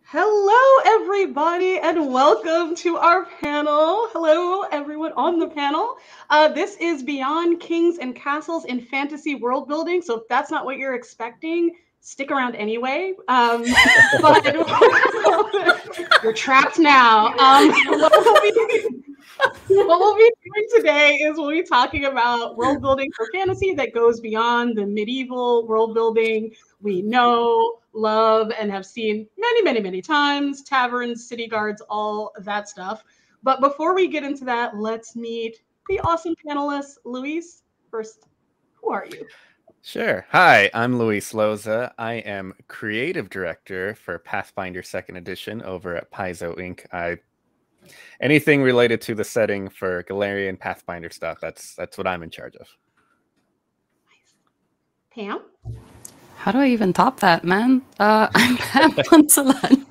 Hello, everybody, and welcome to our panel. Hello, everyone on the panel. This is Beyond Kings and Castles in Fantasy World Building. So if that's not what you're expecting, stick around anyway. But you're trapped now. What we'll be doing today is we'll be talking about world building for fantasy that goes beyond the medieval world building we know, love, and have seen many, many, many times. Taverns, city guards, all that stuff. But before we get into that, let's meet the awesome panelists. Luis, first, who are you? Sure. Hi, I'm Luis Loza. I am creative director for Pathfinder 2nd Edition over at Paizo Inc. Anything related to the setting for Galarian Pathfinder stuff, that's what I'm in charge of. Pam? How do I even top that, man? I'm Pam Ponsalan,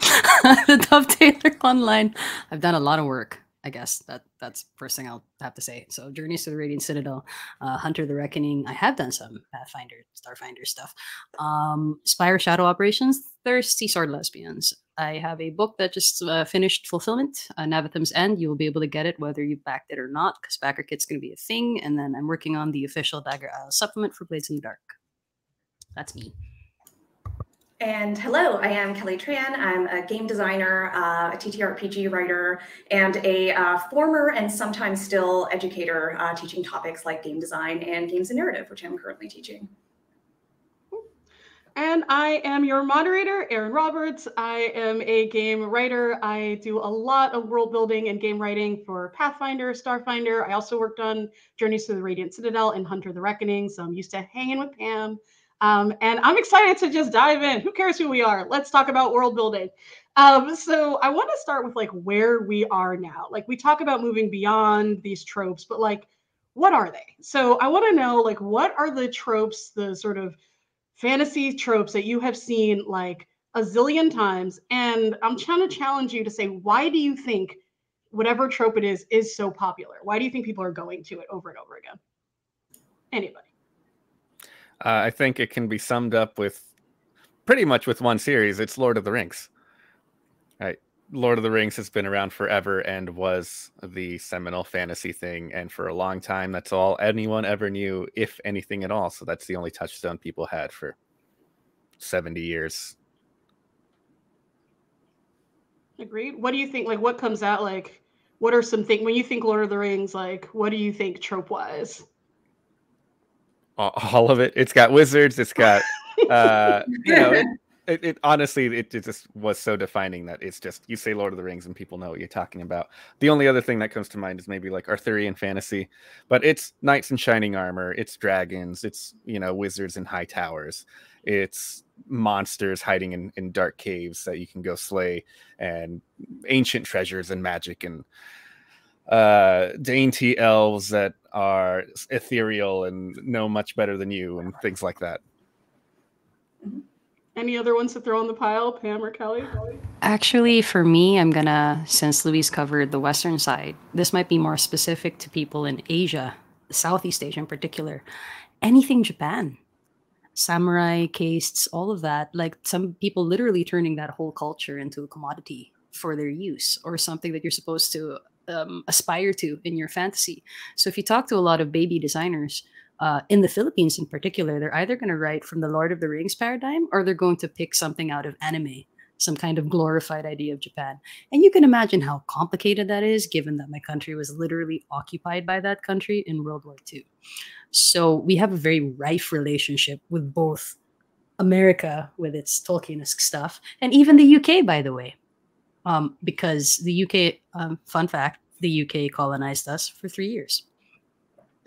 the Dovetailor Online. I've done a lot of work, I guess. That's the first thing I'll have to say. So Journeys to the Radiant Citadel, Hunter the Reckoning. I have done some Pathfinder, Starfinder stuff. Spire Shadow Operations, Thirsty Sword Lesbians. I have a book that just finished fulfillment, Navathem's End. You will be able to get it whether you backed it or not, because backer kit's going to be a thing. And then I'm working on the official Dagger Isle supplement for Blades in the Dark. That's me. And hello, I am Kelly Tran. I'm a game designer, a TTRPG writer, and a former and sometimes still educator teaching topics like game design and games and narrative, which I'm currently teaching. And I am your moderator, Erin Roberts. I am a game writer. I do a lot of world building and game writing for Pathfinder, Starfinder. I also worked on Journeys to the Radiant Citadel and Hunter the Reckoning, so I'm used to hanging with Pam. And I'm excited to just dive in. Who cares who we are? Let's talk about world building. So I want to start with like where we are now. Like we talk about moving beyond these tropes, but like, what are they? So I want to know like, what are the tropes, the sort of fantasy tropes that you have seen like a zillion times? And I'm trying to challenge you to say, why do you think whatever trope it is so popular? Why do you think people are going to it over and over again? Anybody? I think it can be summed up with pretty much with one series. It's Lord of the Rings. Right. Lord of the Rings has been around forever and was the seminal fantasy thing. And for a long time, that's all anyone ever knew, if anything at all. So that's the only touchstone people had for 70 years. Agreed. What do you think? Like, what comes out? Like, what are some things when you think Lord of the Rings? Like, what do you think trope-wise? All of it. It's got wizards. It's got, it honestly, it just was so defining that it's just, you say Lord of the Rings and people know what you're talking about. The only other thing that comes to mind is maybe like Arthurian fantasy, but it's knights in shining armor. It's dragons. It's, wizards in high towers. It's monsters hiding in dark caves that you can go slay, and ancient treasures and magic, and dainty elves that are ethereal and know much better than you, and things like that. Any other ones to throw on the pile, Pam or Kelly? Actually, for me, I'm gonna, since Luis covered the Western side, this might be more specific to people in Asia, Southeast Asia in particular. Anything Japan, samurai, castes, all of that. Like some people literally turning that whole culture into a commodity for their use, or something that you're supposed to aspire to in your fantasy. So if you talk to a lot of baby designers in the Philippines in particular, they're either going to write from the Lord of the Rings paradigm, or they're going to pick something out of anime, some kind of glorified idea of Japan. And you can imagine how complicated that is, given that my country was literally occupied by that country in World War II. So we have a very rife relationship with both America, with its Tolkien-esque stuff, and even the UK, by the way. Because the UK, fun fact, the UK colonized us for 3 years.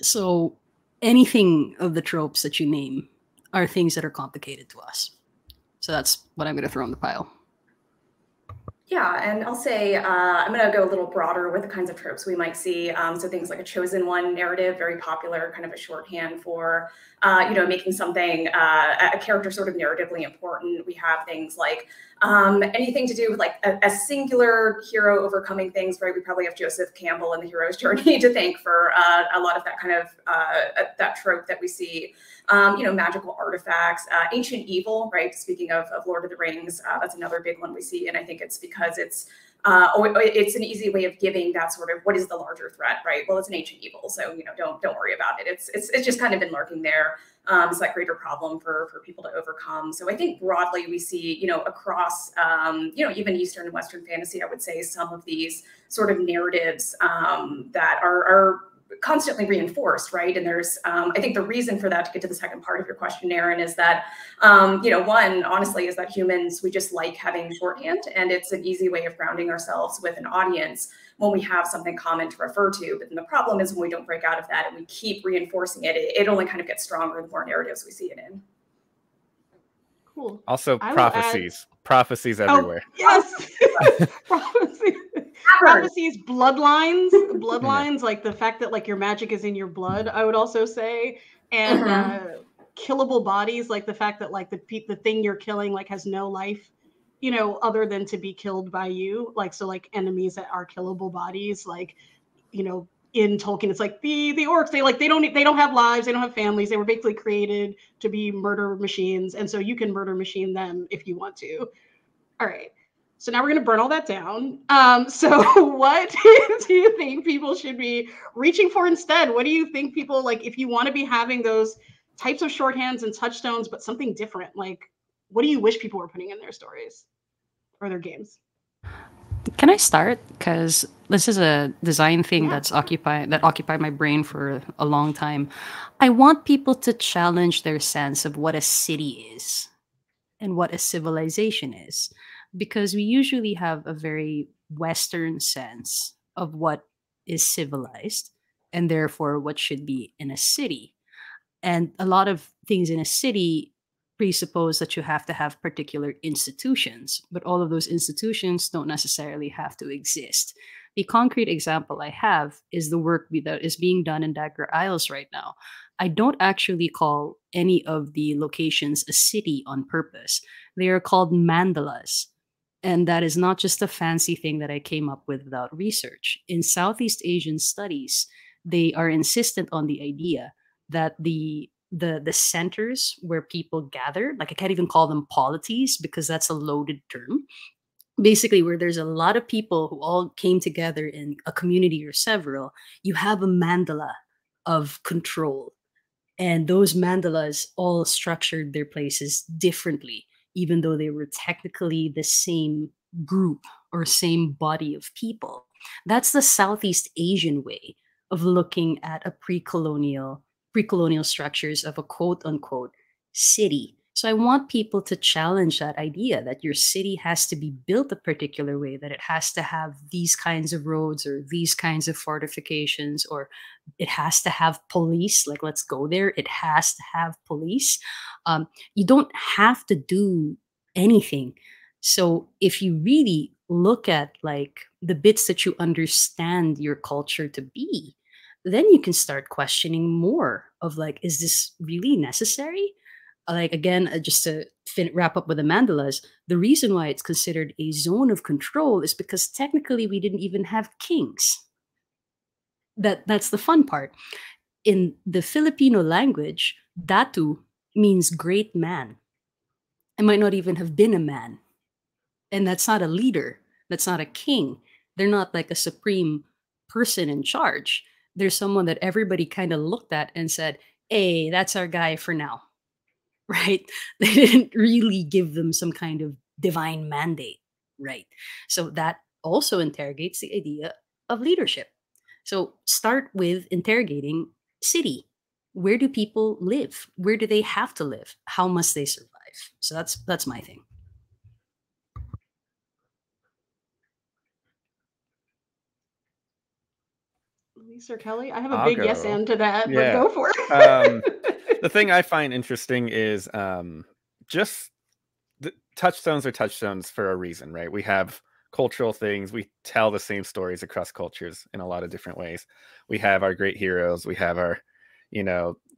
So anything of the tropes that you name are things that are complicated to us. So that's what I'm going to throw in the pile. Yeah, and I'll say I'm going to go a little broader with the kinds of tropes we might see. So things like a chosen one narrative, very popular, kind of a shorthand for, making something, a character sort of narratively important. We have things like Anything to do with like a singular hero overcoming things, right? We probably have Joseph Campbell in the hero's journey to thank for a lot of that kind of that trope that we see. You know, magical artifacts, ancient evil, right? Speaking of Lord of the Rings, that's another big one we see, and I think it's because it's an easy way of giving that sort of what is the larger threat, right? Well, it's an ancient evil, so you know, don't worry about it. It's just kind of been lurking there. It's that greater problem for people to overcome. So I think broadly we see, you know, across, you know, even Eastern and Western fantasy, I would say some of these sort of narratives that are constantly reinforced, right? And there's, I think the reason for that, to get to the second part of your question, Aaron, is that, you know, one, honestly, is that humans, we just like having shorthand, and it's an easy way of grounding ourselves with an audience when we have something common to refer to. But then the problem is when we don't break out of that and we keep reinforcing it, it only kind of gets stronger the more narratives we see it in. Cool. Also, prophecies everywhere. Oh, yes. Prophecies, bloodlines, like the fact that like your magic is in your blood, I would also say, and killable bodies, like the fact that like the thing you're killing like has no life, you know, other than to be killed by you. Like, so like enemies that are killable bodies, like, you know, in Tolkien, it's like the orcs, they don't have lives, they don't have families, they were basically created to be murder machines, and so you can murder machine them if you want to. All right. So now we're going to burn all that down. So what do you think people should be reaching for instead? What do you think people, like, if you want to be having those types of shorthands and touchstones, but something different, like, what do you wish people were putting in their stories or their games? Can I start? Because this is a design thing that occupied my brain for a long time. I want people to challenge their sense of what a city is and what a civilization is, because we usually have a very Western sense of what is civilized and therefore what should be in a city. And a lot of things in a city presuppose that you have to have particular institutions, but all of those institutions don't necessarily have to exist. The concrete example I have is the work that is being done in Dagger Isles right now. I don't actually call any of the locations a city on purpose. They are called mandalas. And that is not just a fancy thing that I came up with without research. In Southeast Asian studies, they are insistent on the idea that the centers where people gather, like I can't even call them polities because that's a loaded term, basically where there's a lot of people who all came together in a community or several, you have a mandala of control. And those mandalas all structured their places differently, even though they were technically the same group or same body of people. That's the Southeast Asian way of looking at a pre-colonial structures of a quote unquote city. So I want people to challenge that idea that your city has to be built a particular way, that it has to have these kinds of roads or these kinds of fortifications, or it has to have police. Like, let's go there. It has to have police. You don't have to do anything. So if you really look at like the bits that you understand your culture to be, then you can start questioning more of like, is this really necessary? Like, again, just to wrap up with the mandalas, the reason why it's considered a zone of control is because technically we didn't even have kings. That's the fun part. In the Filipino language, datu means great man. It might not even have been a man. And that's not a leader. That's not a king. They're not like a supreme person in charge. There's someone that everybody kind of looked at and said, hey, that's our guy for now. Right? They didn't really give them some kind of divine mandate, right? So that also interrogates the idea of leadership. So start with interrogating city. Where do people live? Where do they have to live? How must they survive? So that's my thing. Lisa or Kelly, I have a big yes and to that, yeah. But go for it. The thing I find interesting is just the touchstones are touchstones for a reason, right? We have cultural things. We tell the same stories across cultures in a lot of different ways. We have our great heroes. We have our,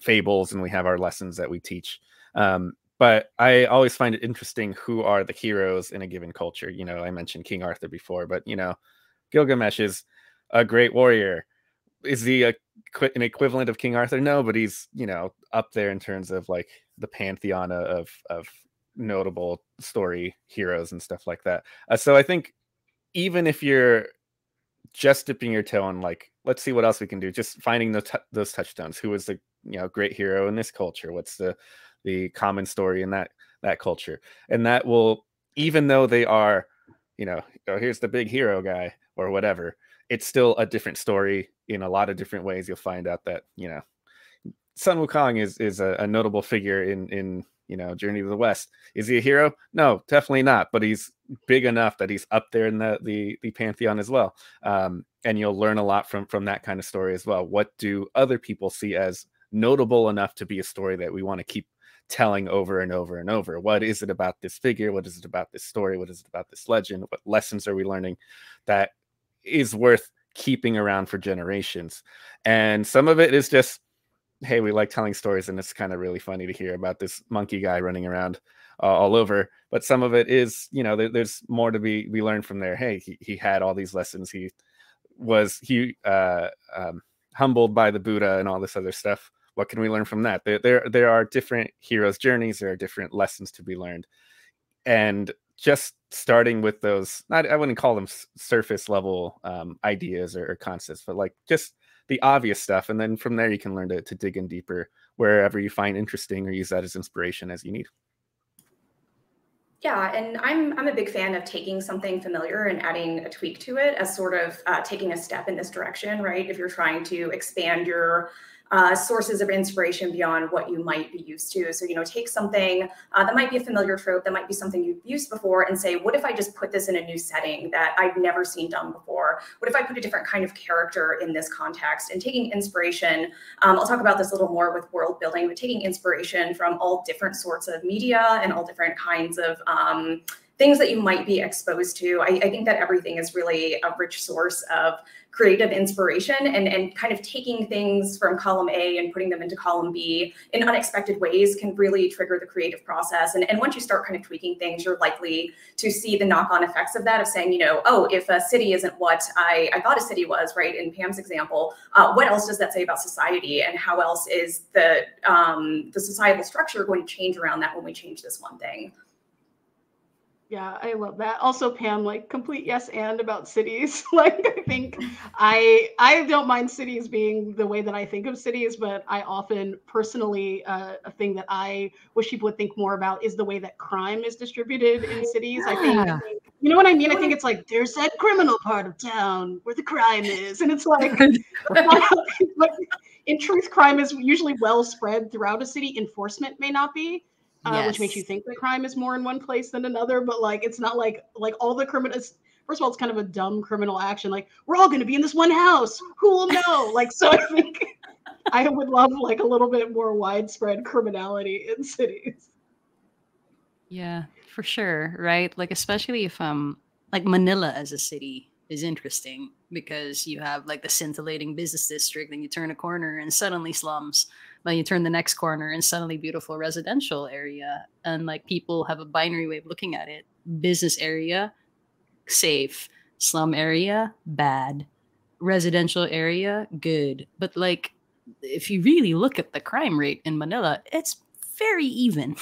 fables, and we have our lessons that we teach. But But I always find it interesting who are the heroes in a given culture. You know, I mentioned King Arthur before, but you know, Gilgamesh is a great warrior. Is he an equivalent of King Arthur? No, but he's, you know, up there in terms of like the pantheon of notable story heroes and stuff like that. So I think even if you're just dipping your toe in, like, let's see what else we can do, just finding those touchstones. Who is the, you know, great hero in this culture? What's the common story in that culture? And that will, even though they are, you know, oh, here's the big hero guy or whatever, it's still a different story in a lot of different ways. You'll find out that, you know, Sun Wukong is a notable figure in you know, Journey to the West. Is he a hero? No, definitely not. But he's big enough that he's up there in the pantheon as well. And you'll learn a lot from that kind of story as well. What do other people see as notable enough to be a story that we want to keep telling over and over and over? What is it about this figure? What is it about this story? What is it about this legend? What lessons are we learning that is worth keeping around for generations? And some of it is just, hey, we like telling stories, and it's kind of really funny to hear about this monkey guy running around all over. But some of it is, you know, there's more to be learned from there. Hey, he had all these lessons. He was humbled by the Buddha and all this other stuff. What can we learn from that? There are different heroes' journeys. There are different lessons to be learned, and just starting with those, I wouldn't call them surface level ideas or concepts, but like just the obvious stuff. And then from there, you can learn to dig in deeper wherever you find interesting, or use that as inspiration as you need. Yeah, and I'm a big fan of taking something familiar and adding a tweak to it as sort of taking a step in this direction, right? If you're trying to expand your sources of inspiration beyond what you might be used to. So, you know, take something that might be a familiar trope, that might be something you've used before, and say, what if I just put this in a new setting that I've never seen done before? What if I put a different kind of character in this context? And taking inspiration, I'll talk about this a little more with world building, but taking inspiration from all different sorts of media and all different kinds of things that you might be exposed to. I think that everything is really a rich source of creative inspiration, and kind of taking things from column A and putting them into column B in unexpected ways can really trigger the creative process. And once you start kind of tweaking things, you're likely to see the knock-on effects of that, of saying, you know, oh, if a city isn't what I thought a city was, right, in Pam's example, what else does that say about society? And how else is the societal structure going to change around that when we change this one thing? Yeah, I love that. Also, Pam, like, complete yes and about cities. Like, I think I don't mind cities being the way that I think of cities, but I often personally, a thing that I wish people would think more about is the way that crime is distributed in cities. I think, you know what I mean? I think it's like, there's that criminal part of town where the crime is. And it's like, but in truth, crime is usually well spread throughout a city. Enforcement may not be. Which makes you think that crime is more in one place than another, but like it's not like all the criminals. First of all, it's kind of a dumb criminal action. Like, we're all going to be in this one house. Who will know? Like, so I think I would love like a little bit more widespread criminality in cities. Yeah, for sure, right? Like, especially if like Manila as a city is interesting, because you have like the scintillating business district, then you turn a corner and suddenly slums. Then you turn the next corner and suddenly beautiful residential area. And like, people have a binary way of looking at it. Business area, safe. Slum area, bad. Residential area, good. But like, if you really look at the crime rate in Manila, it's very even.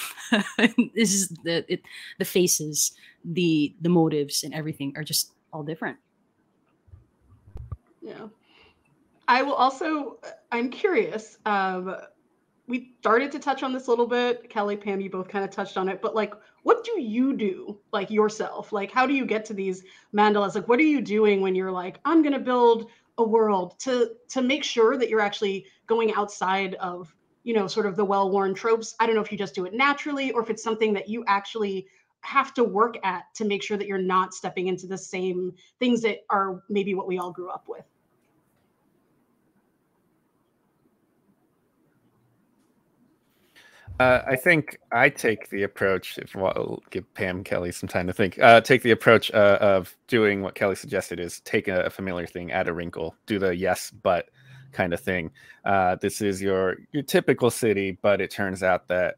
This is the faces, the motives, and everything are just all different. Yeah. I will also, I'm curious. We started to touch on this a little bit. Kelly, Pam, you both kind of touched on it, but like, what do you do, like, yourself? Like, how do you get to these mandalas? Like, what are you doing when you're like, I'm going to build a world, to make sure that you're actually going outside of, you know, sort of the well-worn tropes? I don't know if you just do it naturally, or if it's something that you actually have to work at to make sure that you're not stepping into the same things that are maybe what we all grew up with. I think I take the approach, if I'll give Pam, Kelly some time to think, take the approach of doing what Kelly suggested, is take a familiar thing, add a wrinkle, do the yes, but kind of thing. This is your typical city, but it turns out that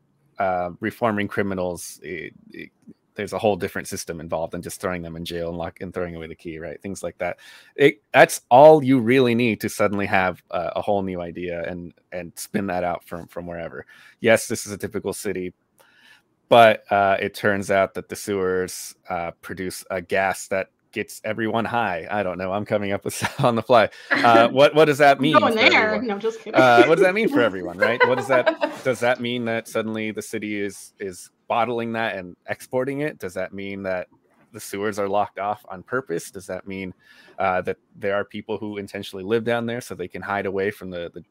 reforming criminals, there's a whole different system involved than just throwing them in jail and throwing away the key, right? Things like that. That's all you really need to suddenly have a whole new idea and spin that out from wherever. Yes, this is a typical city, but it turns out that the sewers produce a gas that gets everyone high. I don't know. I'm coming up with on the fly. What does that mean? Going there? Everyone? No, just kidding. What does that mean for everyone, right? What does that mean that suddenly the city is bottling that and exporting it? Does that mean that the sewers are locked off on purpose? Does that mean that there are people who intentionally live down there so they can hide away from the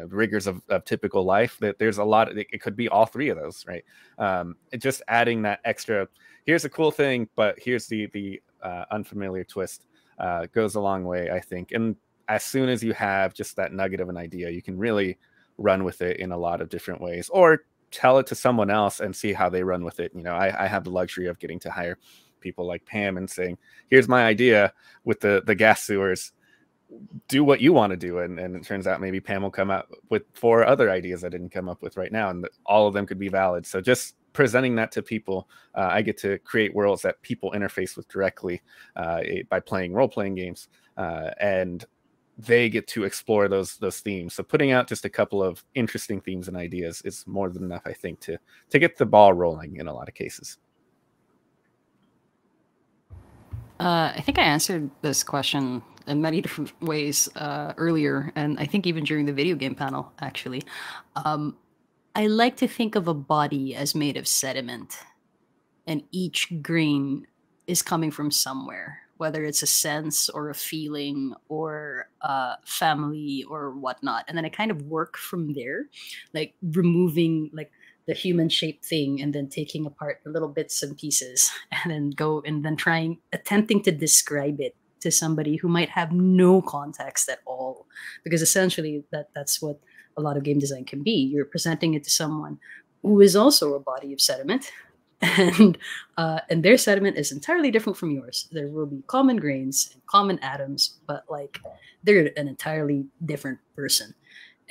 rigors of typical life? That there's a lot. It could be all three of those, right? Just adding that extra. Here's a cool thing, but here's the unfamiliar twist goes a long way, I think. And as soon as you have just that nugget of an idea, you can really run with it in a lot of different ways, or tell it to someone else and see how they run with it. I have the luxury of getting to hire people like Pam and saying, here's my idea with the gas sewers, do what you want to do. And it turns out maybe Pam will come out with 4 other ideas I didn't come up with right now, and all of them could be valid. So just presenting that to people, I get to create worlds that people interface with directly by playing role-playing games, and they get to explore those themes. So putting out just a couple of interesting themes and ideas is more than enough, I think, to get the ball rolling in a lot of cases. I think I answered this question in many different ways earlier, and I think even during the video game panel, actually. I like to think of a body as made of sediment, and each grain is coming from somewhere, whether it's a sense or a feeling or family or whatnot. And then I kind of work from there, like removing like the human shaped thing and then taking apart the little bits and pieces and then attempting to describe it to somebody who might have no context at all. Because essentially that's what a lot of game design can be. You're presenting it to someone who is also a body of sediment, and their sediment is entirely different from yours. There will be common grains and common atoms, but like they're an entirely different person.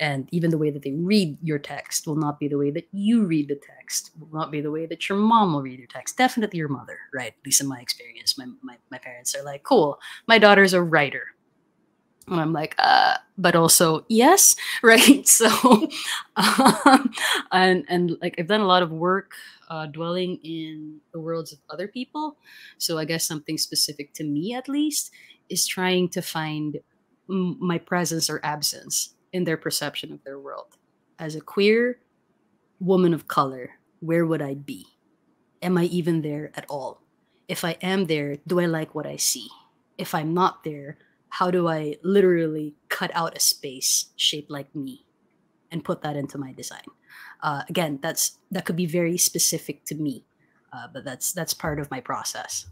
And even the way that they read your text will not be the way that you read the text, will not be the way that your mom will read your text. Definitely your mother, right? At least in my experience, my parents are like, cool, my daughter's a writer. And I'm like, but also, yes, right? So, and like I've done a lot of work dwelling in the worlds of other people. So I guess something specific to me, at least, is trying to find my presence or absence in their perception of their world. As a queer woman of color, where would I be? Am I even there at all? If I am there, do I like what I see? If I'm not there, how do I literally cut out a space shaped like me and put that into my design? Again, that could be very specific to me, but that's part of my process.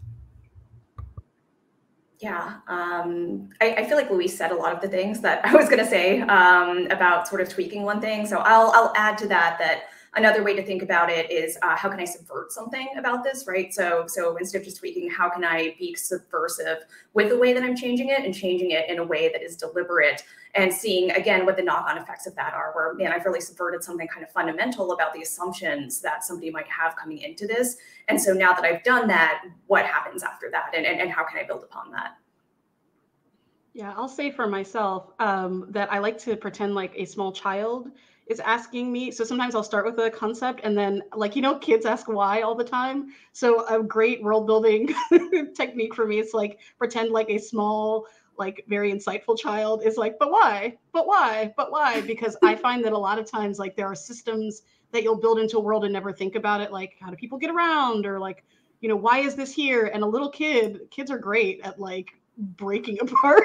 Yeah, I feel like Louise said a lot of the things that I was going to say about sort of tweaking one thing. So I'll add to that another way to think about it is how can I subvert something about this, right? So instead of just tweaking, how can I be subversive with the way that I'm changing it and changing it in a way that is deliberate, and seeing, again, what the knock-on effects of that are, where, man, I've really subverted something kind of fundamental about the assumptions that somebody might have coming into this. And so now that I've done that, what happens after that? And how can I build upon that? Yeah, I'll say for myself that I like to pretend like a small child is asking me. So sometimes I'll start with a concept and then, like, kids ask why all the time. So a great world building technique for me is like pretend like a small, like very insightful child is like, but why? But why? But why? Because I find that a lot of times, like, there are systems that you'll build into a world and never think about it. Like, how do people get around? Or like, why is this here? And a little kids are great at like breaking apart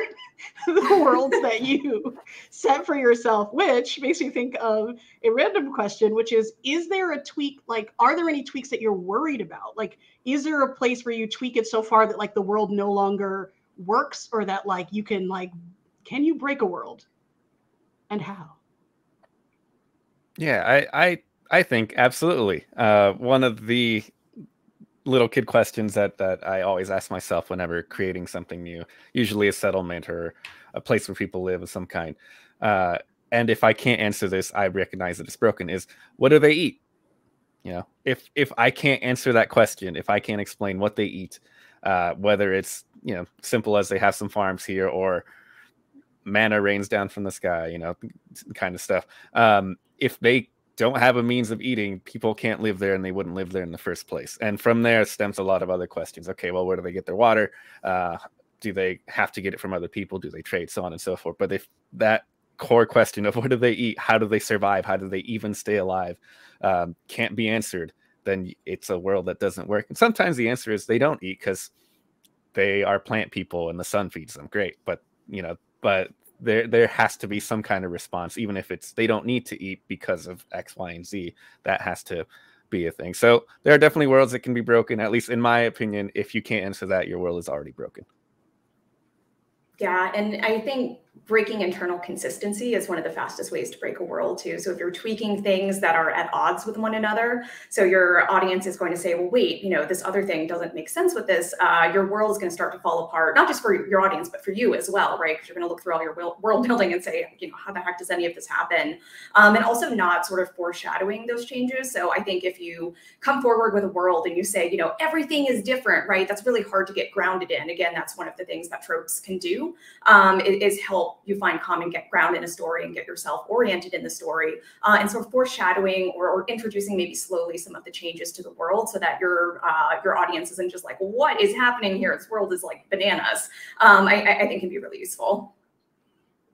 the worlds that you set for yourself, which makes me think of a random question, which is there a tweak? Like, are there any tweaks that you're worried about? Like, is there a place where you tweak it so far that like the world no longer works, or that like you can you break a world, and how? Yeah, I think absolutely. One of the little kid questions that I always ask myself whenever creating something new, usually a settlement or a place where people live of some kind. And if I can't answer this, I recognize that it's broken, is what do they eat? You know, if I can't answer that question, if I can't explain what they eat, whether it's, you know, simple as they have some farms here or mana rains down from the sky, you know, kind of stuff. If they don't have a means of eating, people can't live there, and they wouldn't live there in the first place. And from there stems a lot of other questions. Okay, well, where do they get their water? Do they have to get it from other people? Do they trade? So on and so forth. But if that core question of what do they eat, how do they survive, how do they even stay alive, can't be answered, then it's a world that doesn't work. And sometimes the answer is they don't eat because they are plant people and the sun feeds them. Great. But, you know, but there has to be some kind of response, even if it's they don't need to eat because of X, Y, and Z. That has to be a thing. So there are definitely worlds that can be broken. At least in my opinion, if you can't answer that, your world is already broken. Yeah, and I think breaking internal consistency is one of the fastest ways to break a world too. So if you're tweaking things that are at odds with one another, so your audience is going to say, well, wait, you know, this other thing doesn't make sense with this, your world is going to start to fall apart, not just for your audience, but for you as well, right? Because you're going to look through all your world building and say, you know, how the heck does any of this happen? And also not sort of foreshadowing those changes. So I think if you come forward with a world and you say, you know, everything is different, right? That's really hard to get grounded in. Again, that's one of the things that tropes can do, is help you find common ground in a story and get yourself oriented in the story, and sort of foreshadowing or introducing maybe slowly some of the changes to the world so that your audience isn't just like, what is happening here? This world is like bananas. I think can be really useful.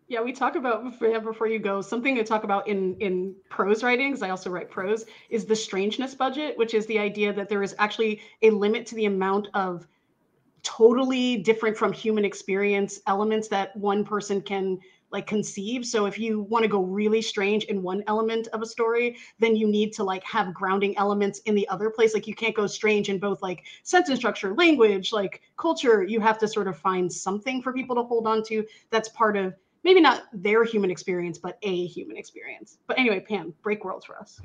Yeah, we talk about, before you go, something to talk about in prose writing, because I also write prose, is the strangeness budget, which is the idea that there is actually a limit to the amount of totally different from human experience elements that one person can like conceive. So if you want to go really strange in one element of a story, then you need to like have grounding elements in the other place. Like you can't go strange in both like sentence structure, language, like culture. You have to sort of find something for people to hold on to that's part of maybe not their human experience, but a human experience. But anyway, Pam, break worlds for us.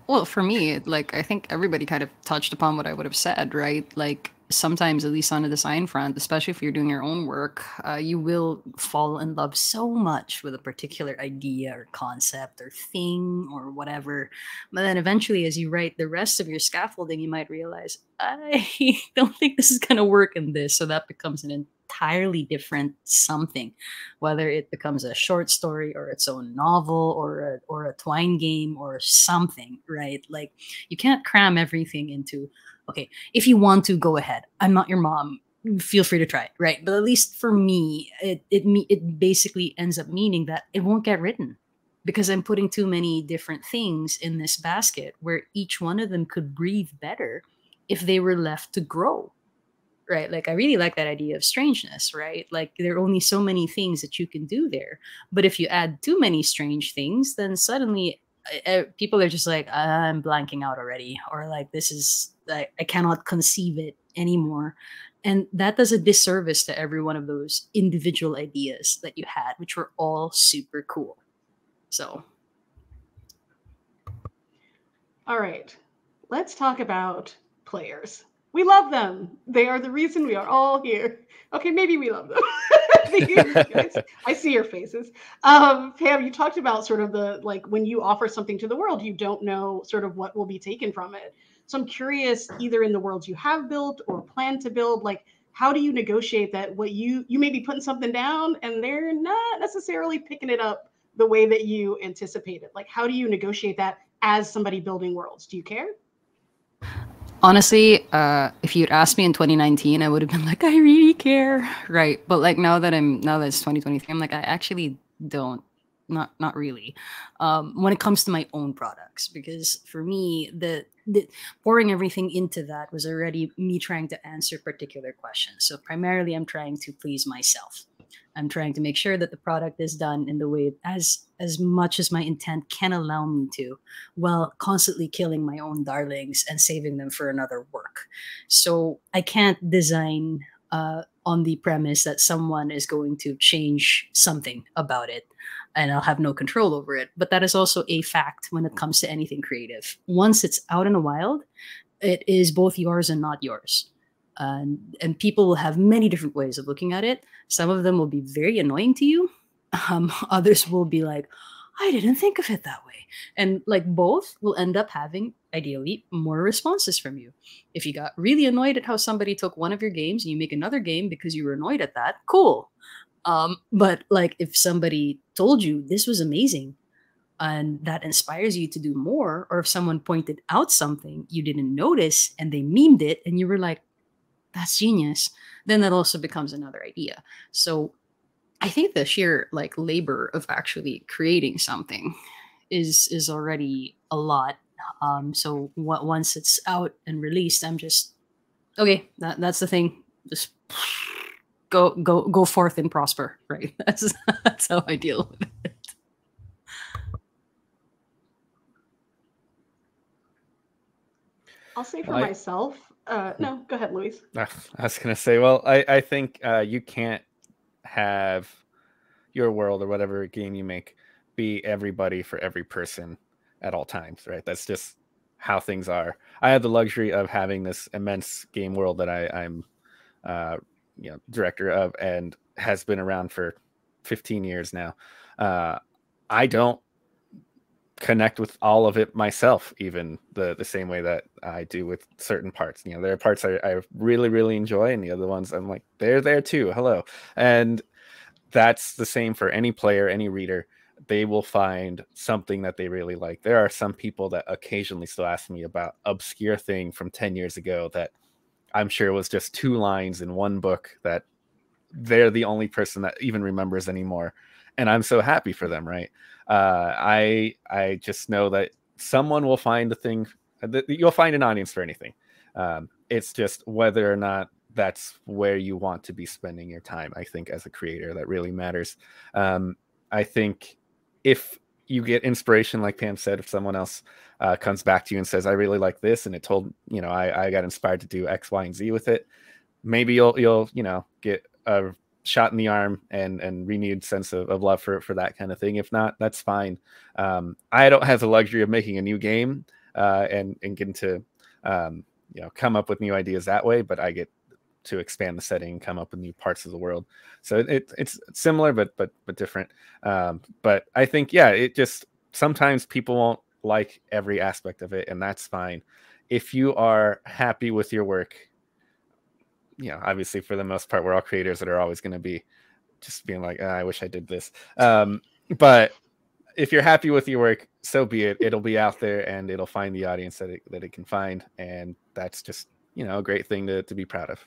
Well, for me, like, I think everybody kind of touched upon what I would have said, right? Like, sometimes, at least on the design front, especially if you're doing your own work, you will fall in love so much with a particular idea or concept or thing or whatever. But then eventually, as you write the rest of your scaffolding, you might realize, I don't think this is going to work in this. So that becomes an entirely different something, whether it becomes a short story or its own novel or a twine game or something, right? Like, you can't cram everything into, okay, if you want to, go ahead. I'm not your mom. Feel free to try it, right? But at least for me, it basically ends up meaning that it won't get written because I'm putting too many different things in this basket where each one of them could breathe better if they were left to grow, right? Like, I really like that idea of strangeness, right? Like, there are only so many things that you can do there. But if you add too many strange things, then suddenly people are just like, I'm blanking out already, or like, this is, I cannot conceive it anymore. And that does a disservice to every one of those individual ideas that you had, which were all super cool. So. All right, let's talk about players. We love them. They are the reason we are all here. Okay, maybe we love them. I see your faces. Pam, you talked about sort of the, like, when you offer something to the world, you don't know sort of what will be taken from it. So I'm curious, either in the worlds you have built or plan to build, like, how do you negotiate that what you may be putting something down and they're not necessarily picking it up the way that you anticipated? Like, how do you negotiate that as somebody building worlds? Do you care? Honestly, if you'd asked me in 2019, I would have been like, I really care, right? But like now that it's 2023, I'm like, I actually don't, not really. When it comes to my own products, because for me, the pouring everything into that was already me trying to answer particular questions. So primarily, I'm trying to please myself. I'm trying to make sure that the product is done in the way as much as my intent can allow me to, while constantly killing my own darlings and saving them for another work. So I can't design on the premise that someone is going to change something about it and I'll have no control over it. But that is also a fact when it comes to anything creative. Once it's out in the wild, it is both yours and not yours. And people will have many different ways of looking at it. Some of them will be very annoying to you. Others will be like, I didn't think of it that way. And like both will end up having ideally more responses from you. If you got really annoyed at how somebody took one of your games and you make another game because you were annoyed at that, cool. But like if somebody told you this was amazing and that inspires you to do more, or if someone pointed out something you didn't notice and they memed it and you were like, that's genius, then that also becomes another idea. So I think the sheer like labor of actually creating something is already a lot. So once it's out and released, I'm just okay. That's the thing. Just go forth and prosper. Right. That's how I deal with it. I'll say for myself. No, go ahead, Luis. I was gonna say, well, I think you can't have your world or whatever game you make be everybody for every person at all times, right? That's just how things are. I have the luxury of having this immense game world that I'm director of and has been around for 15 years now. I don't connect with all of it myself, even the same way that I do with certain parts. There are parts I really, really enjoy, and the other ones I'm like, they're there too. Hello. And that's the same for any player, any reader. They will find something that they really like. There are some people that occasionally still ask me about obscure thing from 10 years ago that I'm sure was just 2 lines in one book that they're the only person that even remembers anymore. And I'm so happy for them, right? I just know that someone will find the thing. You'll find an audience for anything. It's just whether or not that's where you want to be spending your time. I think as a creator, that really matters. I think if you get inspiration, like Pam said, if someone else comes back to you and says, I really like this, and it told, I got inspired to do X, Y, and Z with it, maybe you'll get a shot in the arm and renewed sense of love for that kind of thing. If not, that's fine. I don't have the luxury of making a new game and getting to come up with new ideas that way, but I get to expand the setting and come up with new parts of the world. So it's similar but different. But I think it just sometimes people won't like every aspect of it, and that's fine. If you are happy with your work, obviously for the most part, we're all creators that are always going to be just being like, I wish I did this. But if you're happy with your work, so be it. It'll be out there and it'll find the audience that it can find. And that's just, a great thing to be proud of.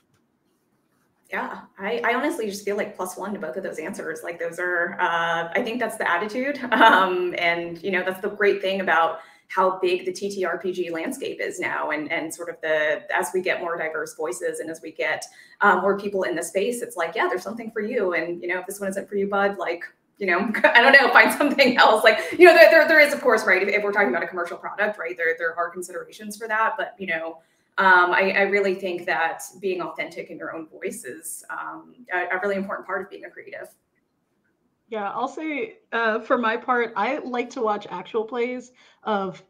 Yeah, I honestly just feel like +1 to both of those answers. Like those are, I think that's the attitude. And, that's the great thing about how big the TTRPG landscape is now, and sort of as we get more diverse voices and as we get more people in the space, it's like, there's something for you. And, if this one isn't for you, bud, like, I don't know, find something else. Like, there is, of course, right, if we're talking about a commercial product, right, there are considerations for that. But, I really think that being authentic in your own voice is a really important part of being a creative. Yeah, I'll say for my part, I like to watch actual plays of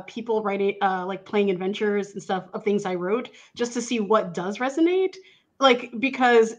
people writing, like playing adventures and stuff of things I wrote, just to see what does resonate. Like, because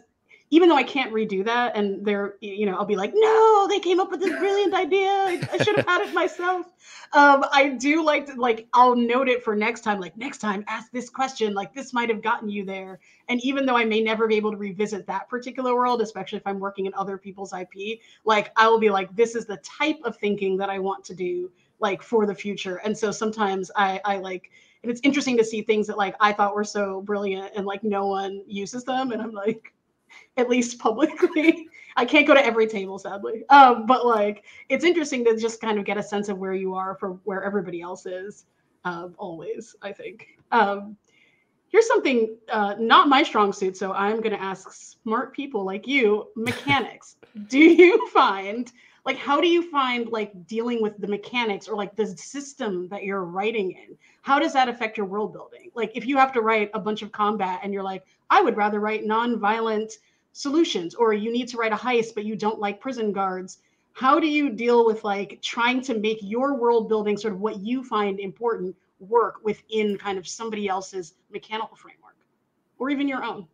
even though I can't redo that, and I'll be like, no, they came up with this brilliant idea. I should have had it myself. I do like to, I'll note it for next time. Like, next time, ask this question. Like, this might have gotten you there. And even though I may never be able to revisit that particular world, especially if I'm working in other people's IP, like, I will be like, this is the type of thinking that I want to do, like, for the future. And so sometimes I like, and it's interesting to see things that, like, I thought were so brilliant and, like, no one uses them. And I'm like, at least publicly. I can't go to every table, sadly. But like, it's interesting to just kind of get a sense of where you are for where everybody else is. Always, I think. Here's something not my strong suit, so I'm going to ask smart people like you, mechanics. Do you find, like, how do you find, like, dealing with the mechanics or, like, the system that you're writing in? How does that affect your world building? Like, if you have to write a bunch of combat and you're like, I would rather write non-violent solutions, or you need to write a heist, but you don't like prison guards. How do you deal with, like, trying to make your world building sort of what you find important work within kind of somebody else's mechanical framework, or even your own?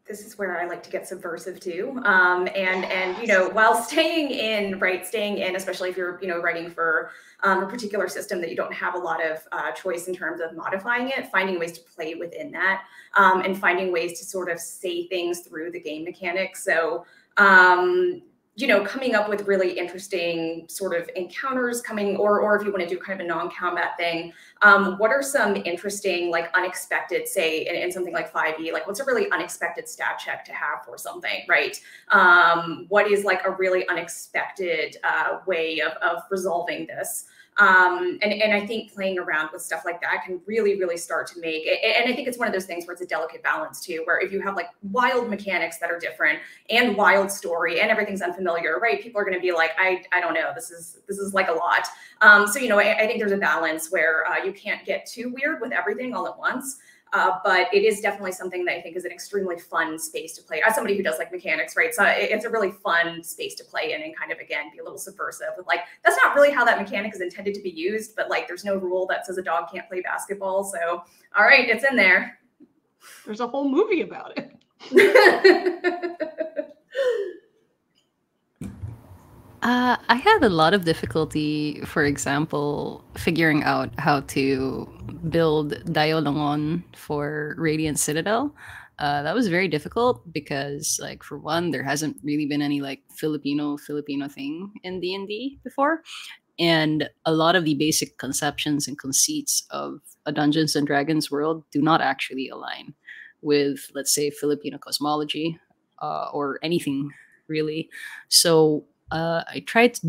this is where I like to get subversive too. And you know, while staying in, especially if you're, you know, writing for a particular system that you don't have a lot of choice in terms of modifying it, finding ways to play within that, and finding ways to sort of say things through the game mechanics. So, you know, coming up with really interesting sort of encounters or if you want to do kind of a non-combat thing, what are some interesting, like unexpected, say in something like 5e, like what's a really unexpected stat check to have for something, right? What is like a really unexpected way of resolving this? And I think playing around with stuff like that can really, really start to make it. And I think it's one of those things where it's a delicate balance too, where if you have like wild mechanics that are different and wild story and everything's unfamiliar, right? People are going to be like, I don't know, this is like a lot. So, you know, I think there's a balance where you can't get too weird with everything all at once. But it is definitely something that I think is an extremely fun space to play. As somebody who does like mechanics, right? So it's a really fun space to play in and kind of, again, be a little subversive with like, that's not really how that mechanic is intended to be used, but like there's no rule that says a dog can't play basketball. So, all right, it's in there. There's a whole movie about it. I had a lot of difficulty, for example, figuring out how to build Dayolongon for Radiant Citadel. That was very difficult because, like, for one, there hasn't really been any like Filipino thing in D&D before, and a lot of the basic conceptions and conceits of a Dungeons and Dragons world do not actually align with, let's say, Filipino cosmology or anything really. So I tried to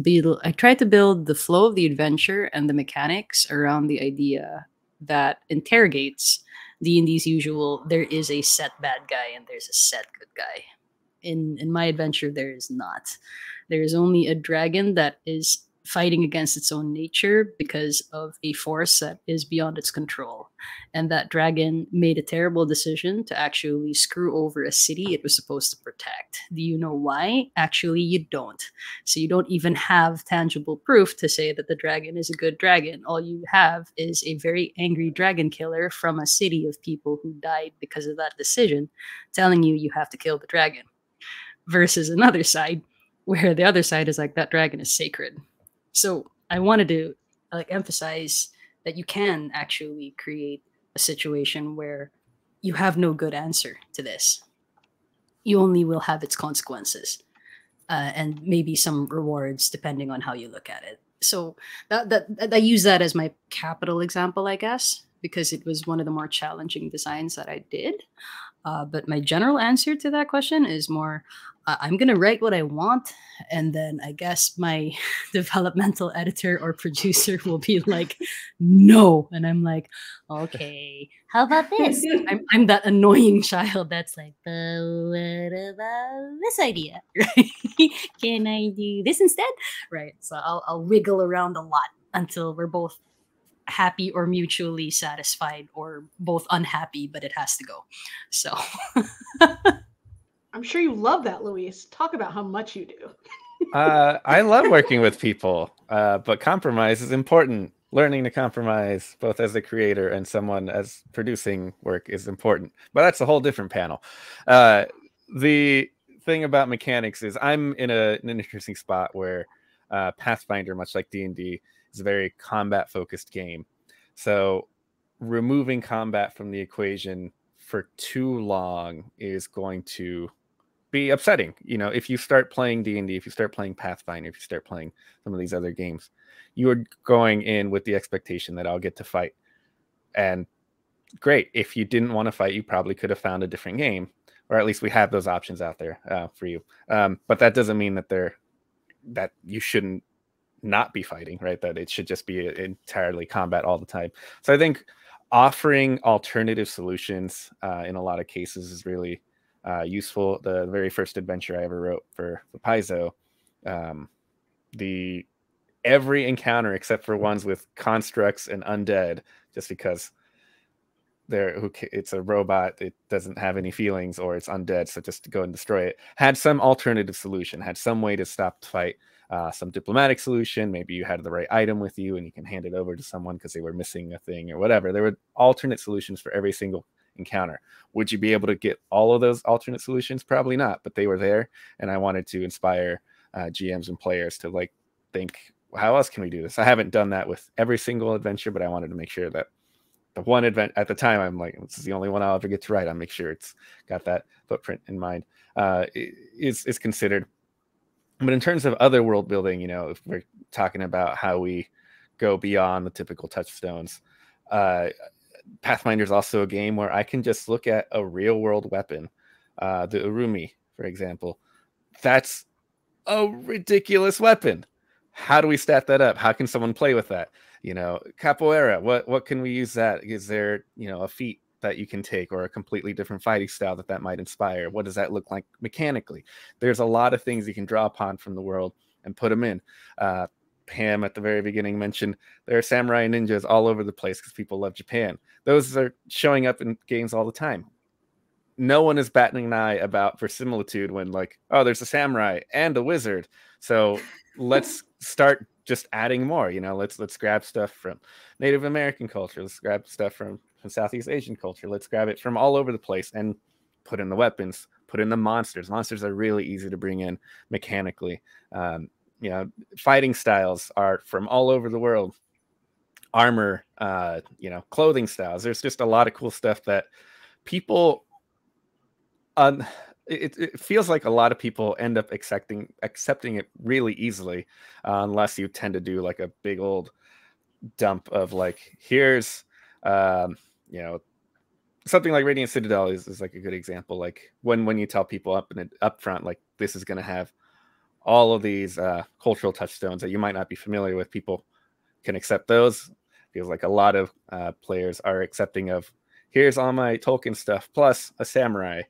build the flow of the adventure and the mechanics around the idea that interrogates D&D's usual. There is a set bad guy and there's a set good guy. In my adventure, there is not. There is only a dragon that is fighting against its own nature because of a force that is beyond its control. And that dragon made a terrible decision to actually screw over a city it was supposed to protect. Do you know why? Actually, you don't. So you don't even have tangible proof to say that the dragon is a good dragon. All you have is a very angry dragon killer from a city of people who died because of that decision, telling you you have to kill the dragon. Versus another side, where the other side is like, that dragon is sacred. So I wanted to like emphasize that you can actually create a situation where you have no good answer to this. You only will have its consequences and maybe some rewards depending on how you look at it. So that I use that as my capital example, I guess, because it was one of the more challenging designs that I did. But my general answer to that question is more, I'm going to write what I want. And then I guess my developmental editor or producer will be like, no. And I'm like, okay, how about this? I'm that annoying child that's like, what about this idea? Right? Can I do this instead? Right. So I'll wiggle around a lot until we're both happy or mutually satisfied or both unhappy, but it has to go. So I'm sure you love that, Luis. Talk about how much you do. I love working with people, but compromise is important. Learning to compromise, both as a creator and someone as producing work, is important. But that's a whole different panel. The thing about mechanics is I'm in an interesting spot where Pathfinder, much like D&D, is a very combat-focused game. So removing combat from the equation for too long is going to be upsetting. You know, if you start playing D&D, if you start playing Pathfinder, if you start playing some of these other games, you are going in with the expectation that I'll get to fight. And great, if you didn't want to fight, you probably could have found a different game, or at least we have those options out there for you. But that doesn't mean that you shouldn't not be fighting, right? That it should just be entirely combat all the time. So I think offering alternative solutions in a lot of cases is really useful. The very first adventure I ever wrote for Paizo, every encounter except for ones with constructs and undead, just because it's a robot, it doesn't have any feelings, or it's undead, so just to go and destroy it, had some alternative solution, had some way to stop the fight, some diplomatic solution. Maybe you had the right item with you and you can hand it over to someone because they were missing a thing or whatever. There were alternate solutions for every single encounter. Would you be able to get all of those alternate solutions? Probably not, but they were there, and I wanted to inspire GMs and players to like think, how else can we do this? I haven't done that with every single adventure, but I wanted to make sure that the one event at the time, I'm like, this is the only one I'll ever get to write. I'll make sure it's got that footprint in mind. Is considered. But in terms of other world building, you know, if we're talking about how we go beyond the typical touchstones, Pathfinder is also a game where I can just look at a real world weapon, the Urumi, for example. That's a ridiculous weapon. How do we stat that up? How can someone play with that? You know, capoeira, what can we use that? Is there, you know, a feat that you can take or a completely different fighting style that might inspire? What does that look like mechanically? There's a lot of things you can draw upon from the world and put them in. Pam at the very beginning mentioned there are samurai and ninjas all over the place because people love Japan. Those are showing up in games all the time. No one is batting an eye about verisimilitude when like, oh, there's a samurai and a wizard. So let's start just adding more. You know, let's grab stuff from Native American culture. Let's grab stuff from Southeast Asian culture. Let's grab it from all over the place and put in the weapons, put in the monsters. Monsters are really easy to bring in mechanically. You know, fighting styles are from all over the world. Armor, you know, clothing styles. There's just a lot of cool stuff that people it feels like a lot of people end up accepting it really easily, unless you tend to do like a big old dump of like, here's you know, something like Radiant Citadel is like a good example. Like when you tell people up front, like this is going to have all of these cultural touchstones that you might not be familiar with, people can accept those. Feels like a lot of players are accepting of, here's all my Tolkien stuff plus a samurai.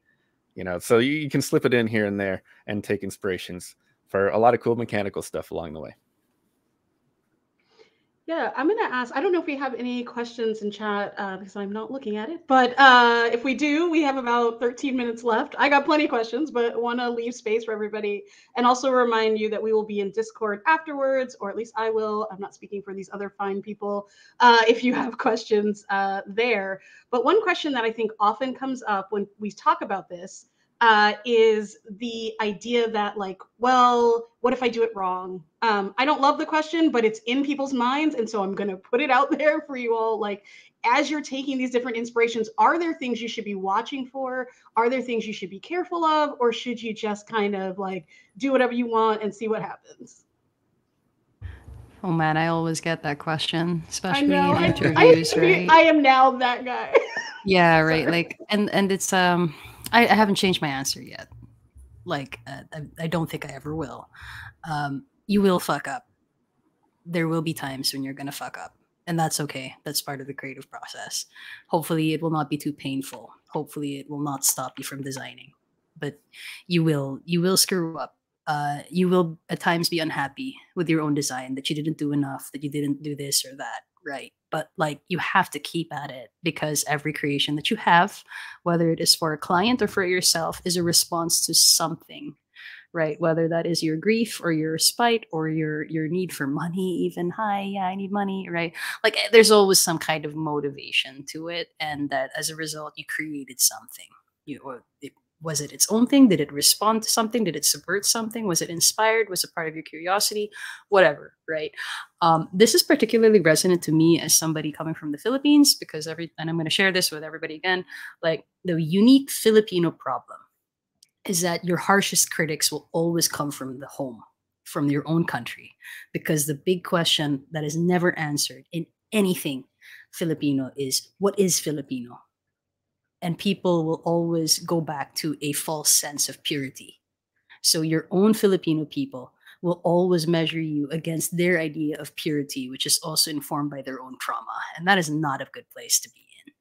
You know, so you can slip it in here and there and take inspirations for a lot of cool mechanical stuff along the way. Yeah, I'm going to ask, I don't know if we have any questions in chat because I'm not looking at it, but if we do, we have about 13 minutes left. I got plenty of questions, but want to leave space for everybody and also remind you that we will be in Discord afterwards, or at least I will. I'm not speaking for these other fine people if you have questions there. But one question that I think often comes up when we talk about this is the idea that like, well, what if I do it wrong? I don't love the question, but it's in people's minds. And so I'm going to put it out there for you all. Like, as you're taking these different inspirations, are there things you should be watching for? Are there things you should be careful of? Or should you just kind of like do whatever you want and see what happens? Oh man, I always get that question, especially I know. in interviews, right? I am now that guy. Yeah, right. Like, and it's I haven't changed my answer yet. Like, I don't think I ever will. You will fuck up. There will be times when you're gonna fuck up, and that's okay. That's part of the creative process. Hopefully, it will not be too painful. Hopefully, it will not stop you from designing. But you will screw up. You will at times be unhappy with your own design, that you didn't do enough, that you didn't do this or that, right? But like, you have to keep at it, because every creation that you have, whether it is for a client or for yourself, is a response to something, right? Whether that is your grief or your spite or your need for money, even, hi, yeah, I need money, right? Like, there's always some kind of motivation to it, and that as a result, you created something. Was it its own thing? Did it respond to something? Did it subvert something? Was it inspired? Was it part of your curiosity? Whatever, right? This is particularly resonant to me as somebody coming from the Philippines, because and I'm going to share this with everybody again, like, the unique Filipino problem is that your harshest critics will always come from the home, from your own country, because the big question that is never answered in anything Filipino is, what is Filipino? And people will always go back to a false sense of purity. So your own Filipino people will always measure you against their idea of purity, which is also informed by their own trauma. And that is not a good place to be in.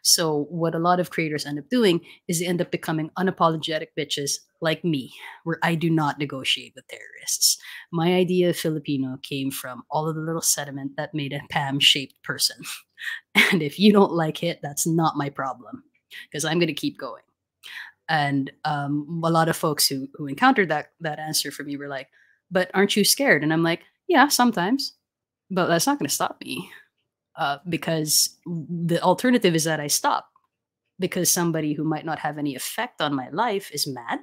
So what a lot of creators end up doing is they end up becoming unapologetic bitches like me, where I do not negotiate with terrorists. My idea of Filipino came from all of the little sediment that made a Pam-shaped person. And if you don't like it, that's not my problem, because I'm going to keep going. And a lot of folks who encountered that answer from me were like, but aren't you scared? And I'm like, yeah, sometimes, but that's not going to stop me, because the alternative is that I stop. because somebody who might not have any effect on my life is mad.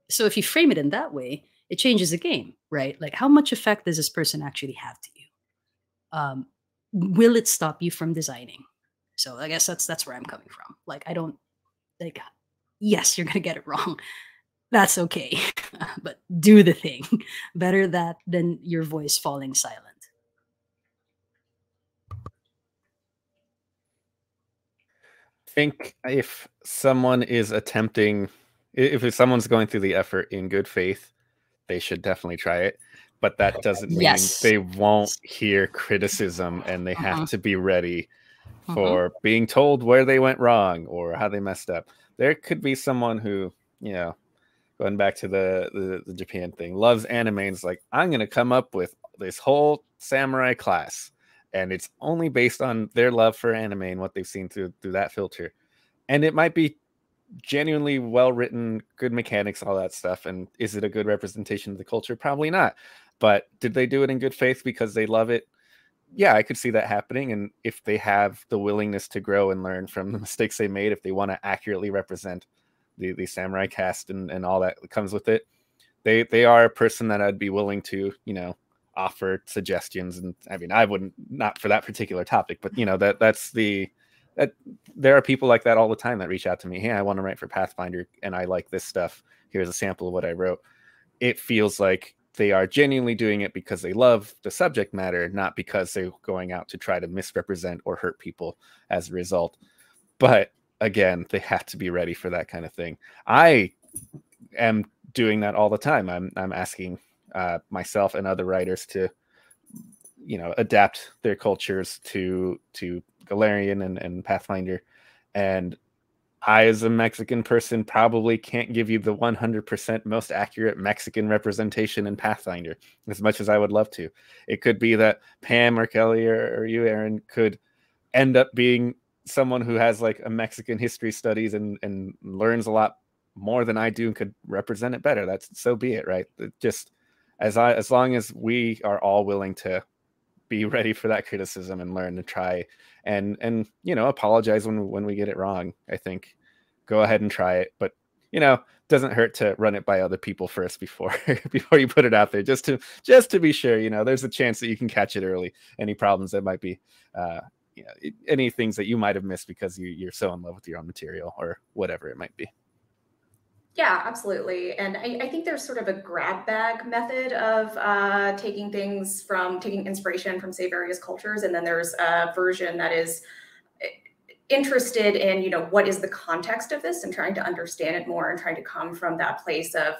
So if you frame it in that way, it changes the game, right? Like, how much effect does this person actually have to you? Will it stop you from designing? So I guess that's where I'm coming from. Like, I don't like, yes, you're gonna get it wrong. That's okay. But do the thing. Better that than your voice falling silent. Think if someone is attempting, if someone's going through the effort in good faith, they should definitely try it. But that doesn't mean Yes. they won't hear criticism, and they have to be ready for being told where they went wrong or how they messed up. There could be someone who, you know, going back to the Japan thing, loves anime and is like, I'm going to come up with this whole samurai class, and it's only based on their love for anime and what they've seen through that filter. And it might be genuinely well written, good mechanics, all that stuff. And is it a good representation of the culture? Probably not. But did they do it in good faith because they love it? Yeah, I could see that happening. And if they have the willingness to grow and learn from the mistakes they made, if they want to accurately represent the samurai cast and all that comes with it, they are a person that I'd be willing to, you know, offer suggestions. And I mean, I wouldn't, not for that particular topic, but you know, that's that there are people like that all the time that reach out to me. Hey, I want to write for Pathfinder and I like this stuff. Here's a sample of what I wrote. It feels like they are genuinely doing it because they love the subject matter, not because they're going out to try to misrepresent or hurt people as a result. But again, they have to be ready for that kind of thing. I am doing that all the time. I'm asking myself and other writers to, you know, adapt their cultures to Galarian and Pathfinder. And I, as a Mexican person, probably can't give you the 100% most accurate Mexican representation in Pathfinder, as much as I would love to. It could be that Pam or Kelly or you, Aaron, could end up being someone who has like a Mexican history studies and learns a lot more than I do and could represent it better. That's, so be it, right? Just as long as we are all willing to be ready for that criticism and learn to try and you know, apologize when we get it wrong. I think go ahead and try it, but you know, doesn't hurt to run it by other people first before you put it out there, just to be sure. You know, there's a chance that you can catch it early. Any problems that might be you know, any things that you might have missed because you're so in love with your own material or whatever it might be. Yeah, absolutely. And I think there's sort of a grab bag method of taking inspiration from, say, various cultures. And then there's a version that is interested in, you know, what is the context of this and trying to understand it more and trying to come from that place of,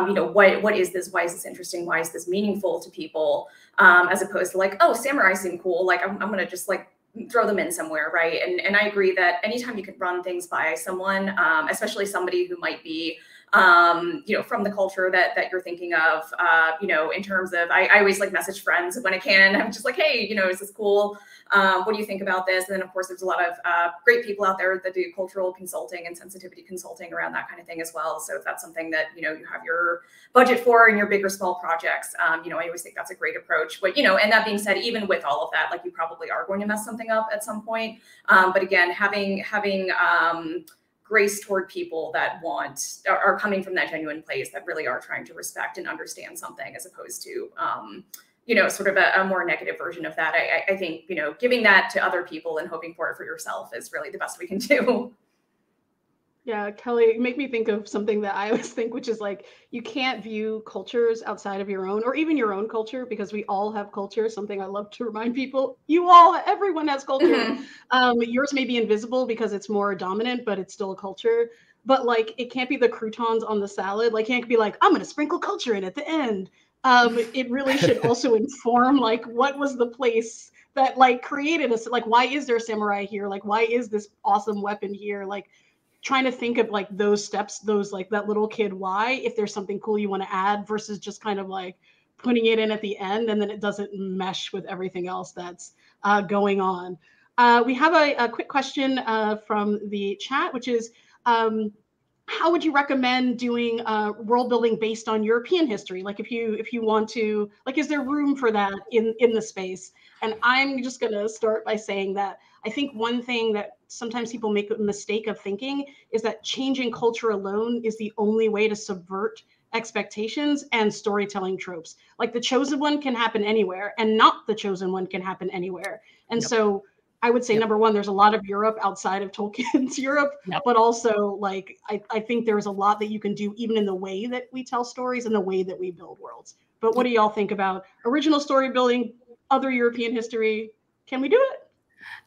you know, what is this? Why is this interesting? Why is this meaningful to people? As opposed to like, oh, samurai seem cool. Like, I'm going to just like throw them in somewhere, right? And I agree that anytime you can run things by someone, especially somebody who might be, you know, from the culture that you're thinking of, you know, in terms of, I always like message friends when I can. I'm just like, hey, you know, is this cool? What do you think about this? And then of course, there's a lot of great people out there that do cultural consulting and sensitivity consulting around that kind of thing as well. So if that's something that, you know, you have your budget for in your big or small projects, you know, I always think that's a great approach. But, you know, and that being said, even with all of that, like you probably are going to mess something up at some point. But again, having grace toward people that are coming from that genuine place, that really are trying to respect and understand something, as opposed to, you know, sort of a more negative version of that. I think, you know, giving that to other people and hoping for it for yourself is really the best we can do. Yeah, Kelly, you make me think of something that I always think, which is like, you can't view cultures outside of your own, or even your own culture, because we all have culture. Something I love to remind people, everyone has culture. Yours may be invisible because it's more dominant, but it's still a culture. But like, it can't be the croutons on the salad. Like, it can't be like, I'm going to sprinkle culture in at the end. It really should also inform, like, what was the place that like created us? Like, why is there samurai here? Like, why is this awesome weapon here? Like, trying to think of like those steps, those like that little kid why, if there's something cool you want to add, versus just kind of like putting it in at the end and then it doesn't mesh with everything else that's going on. We have a quick question from the chat, which is, how would you recommend doing world building based on European history? Like if you want to, like, is there room for that in the space? And I'm just going to start by saying that I think one thing that sometimes people make a mistake of thinking is that changing culture alone is the only way to subvert expectations and storytelling tropes. Like the chosen one can happen anywhere, and not the chosen one can happen anywhere. And so I would say, number one, there's a lot of Europe outside of Tolkien's Europe, but also like I think there's a lot that you can do even in the way that we tell stories and the way that we build worlds. But what do y'all think about original story building, other European history? Can we do it?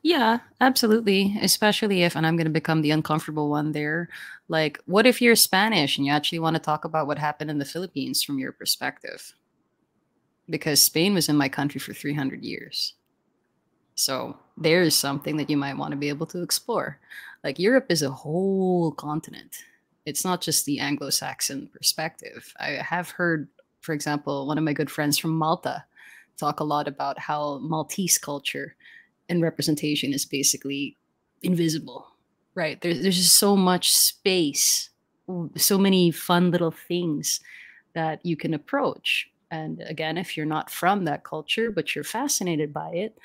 Yeah, absolutely. Especially if, and I'm going to become the uncomfortable one there. Like, what if you're Spanish and you actually want to talk about what happened in the Philippines from your perspective? Because Spain was in my country for 300 years. So there's something that you might want to be able to explore. Like, Europe is a whole continent. It's not just the Anglo-Saxon perspective. I have heard, for example, one of my good friends from Malta talk a lot about how Maltese culture and representation is basically invisible, right? There's just so much space, so many fun little things that you can approach. And again, if you're not from that culture, but you're fascinated by it,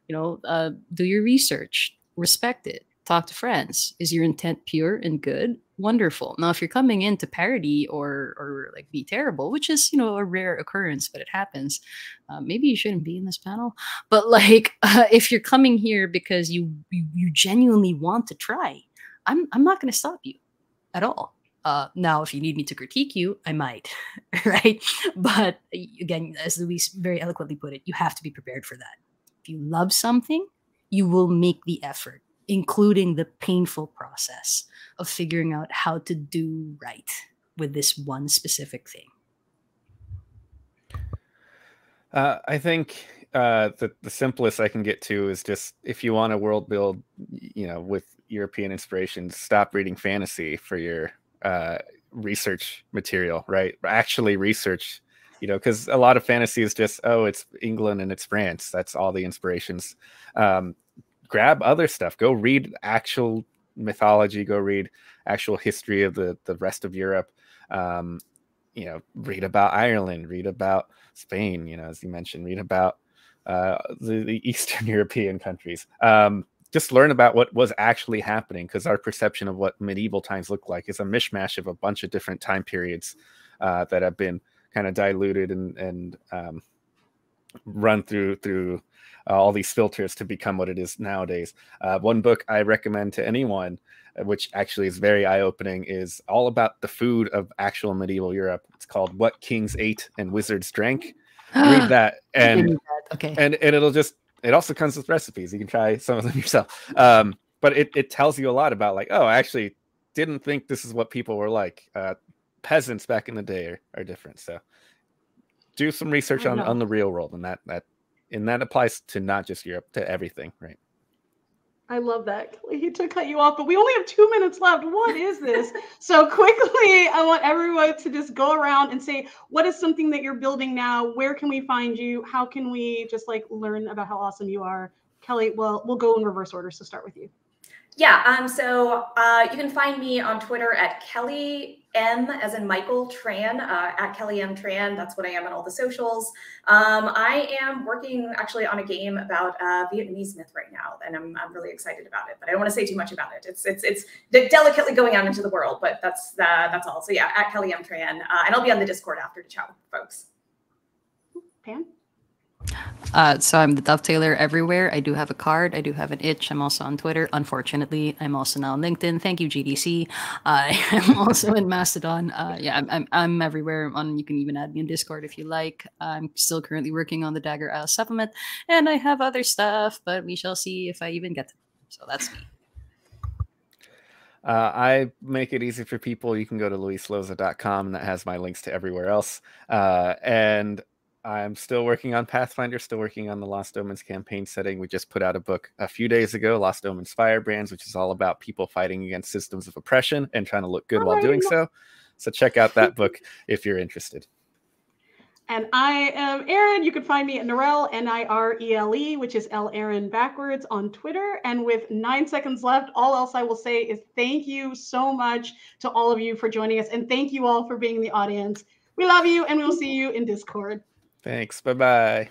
do your research, respect it, talk to friends. Is your intent pure and good? Wonderful. Now, if you're coming in to parody or like be terrible, which is, a rare occurrence, but it happens, maybe you shouldn't be in this panel. But like, if you're coming here because you genuinely want to try, I'm not going to stop you at all. Now, if you need me to critique you, I might, right? But again, as Luis very eloquently put it, you have to be prepared for that. If you love something, you will make the effort, including the painful process of figuring out how to do right with this one specific thing. I think the simplest I can get to is just, if you want a world build, with European inspirations, stop reading fantasy for your research material, right? Actually research, because a lot of fantasy is just, it's England and it's France. That's all the inspirations. Grab other stuff. Go read actual mythology. Go read actual history of the rest of Europe. Read about Ireland. Read about Spain. As you mentioned, read about the Eastern European countries. Just learn about what was actually happening, because our perception of what medieval times look like is a mishmash of a bunch of different time periods that have been kind of diluted and run through all these filters to become what it is nowadays. One book I recommend to anyone, which actually is very eye-opening, is all about the food of actual medieval Europe. It's called What Kings Ate and Wizards Drank. Read that, and okay, and it also comes with recipes. You can try some of them yourself. But it tells you a lot about, like, I actually didn't think this is what people were like. Peasants back in the day are different. So do some research on the real world, and that applies to not just Europe, to everything, right? I love that. I hate to cut you off, but we only have 2 minutes left. What is this? So quickly, I want everyone to just go around and say, what is something that you're building now? Where can we find you? How can we just learn about how awesome you are? Kelly, well, we'll go in reverse order, so start with you. Yeah, so you can find me on Twitter at Kelly M, as in Michael, Tran, at Kelly M Tran. That's what I am on all the socials. I am working actually on a game about Vietnamese myth right now, and I'm really excited about it. But I don't want to say too much about it. It's delicately going out into the world, but that's all. So yeah, at Kelly M Tran, and I'll be on the Discord after to chat with folks. Pam? So I'm the dovetailer everywhere. I do have a card. I do have an itch. I'm also on Twitter. Unfortunately, I'm also now on LinkedIn. Thank you, GDC. I'm also in Mastodon. I'm everywhere. You can even add me in Discord if you like. I'm still currently working on the Dagger Isle supplement, and I have other stuff, but we shall see if I even get to them. So that's me. I make it easy for people. You can go to luisloza.com, and that has my links to everywhere else. And I'm still working on Pathfinder, still working on the Lost Omens campaign setting. We just put out a book a few days ago, Lost Omens Firebrands, which is all about people fighting against systems of oppression and trying to look good while doing so. So check out that book if you're interested. And I am Erin. You can find me at Narelle, Nirele, which is L Erin backwards, on Twitter. And with 9 seconds left, all else I will say is thank you so much to all of you for joining us. And thank you all for being in the audience. We love you, and we'll see you in Discord. Thanks. Bye-bye.